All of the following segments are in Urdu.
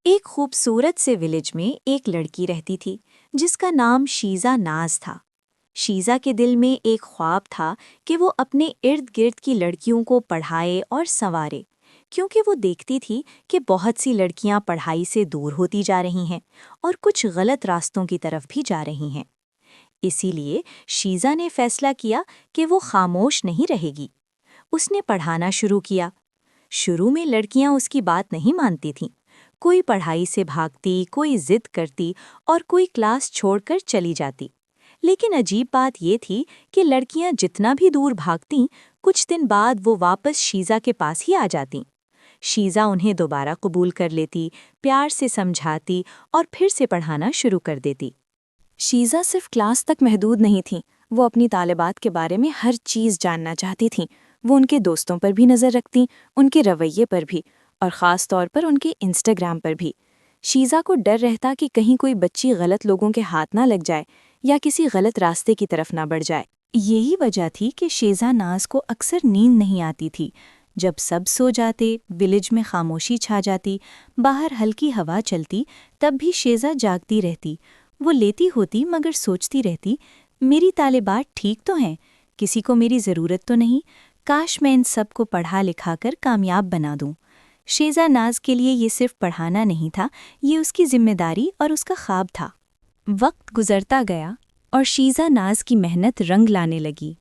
ایک خوبصورت سے ولیج میں ایک لڑکی رہتی تھی جس کا نام شیزا ناز تھا۔ شیزا کے دل میں ایک خواب تھا کہ وہ اپنے ارد گرد کی لڑکیوں کو پڑھائے اور سنوارے، کیونکہ وہ دیکھتی تھی کہ بہت سی لڑکیاں پڑھائی سے دور ہوتی جا رہی ہیں اور کچھ غلط راستوں کی طرف بھی جا رہی ہیں۔ اسی لیے شیزا نے فیصلہ کیا کہ وہ خاموش نہیں رہے گی۔ اس نے پڑھانا شروع کیا۔ شروع میں لڑکیاں اس کی بات نہیں مانتی تھیں۔ کوئی پڑھائی سے بھاگتی، کوئی ضد کرتی اور کوئی کلاس چھوڑ کر چلی جاتی۔ لیکن عجیب بات یہ تھی کہ لڑکیاں جتنا بھی دور بھاگتیں، کچھ دن بعد وہ واپس شیزا کے پاس ہی آ جاتیں۔ شیزا انہیں دوبارہ قبول کر لیتی، پیار سے سمجھاتی اور پھر سے پڑھانا شروع کر دیتی۔ شیزا صرف کلاس تک محدود نہیں تھیں، وہ اپنی طالبات کے بارے میں ہر چیز جاننا چاہتی تھیں۔ وہ ان کے دوستوں پر بھی نظر رکھتیں، ان کے رویے پر بھی، اور خاص طور پر ان کے انسٹاگرام پر بھی۔ شیزا کو ڈر رہتا کہ کہیں کوئی بچی غلط لوگوں کے ہاتھ نہ لگ جائے یا کسی غلط راستے کی طرف نہ بڑھ جائے۔ یہی وجہ تھی کہ شیزا ناز کو اکثر نیند نہیں آتی تھی۔ جب سب سو جاتے، ولیج میں خاموشی چھا جاتی، باہر ہلکی ہوا چلتی، تب بھی شیزا جاگتی رہتی۔ وہ لیتی ہوتی مگر سوچتی رہتی، میری طالبات ٹھیک تو ہیں، کسی کو میری ضرورت تو نہیں، کاش میں ان سب کو پڑھا لکھا کر کامیاب بنا دوں۔ شیزا ناز کے لیے یہ صرف پڑھانا نہیں تھا، یہ اس کی ذمہ داری اور اس کا خواب تھا۔ وقت گزرتا گیا اور شیزا ناز کی محنت رنگ لانے لگی۔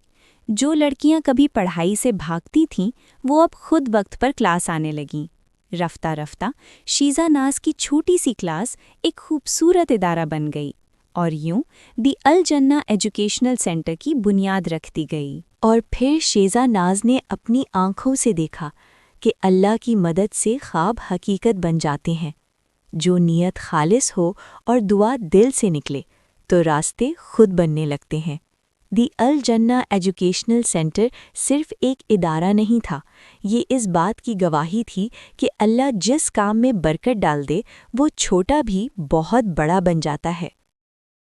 جو لڑکیاں کبھی پڑھائی سے بھاگتی تھیں، وہ اب خود وقت پر کلاس آنے لگیں۔ رفتہ رفتہ شیزا ناز کی چھوٹی سی کلاس ایک خوبصورت ادارہ بن گئی، اور یوں دی الجنہ ایجوکیشنل سینٹر کی بنیاد رکھ دی گئی۔ اور پھر شیزا ناز نے اپنی آنکھوں سے دیکھا کہ اللہ کی مدد سے خواب حقیقت بن جاتے ہیں۔ جو نیت خالص ہو اور دعا دل سے نکلے تو راستے خود بننے لگتے ہیں۔ دی الجنہ ایجوکیشنل سینٹر صرف ایک ادارہ نہیں تھا، یہ اس بات کی گواہی تھی کہ اللہ جس کام میں برکت ڈال دے وہ چھوٹا بھی بہت بڑا بن جاتا ہے۔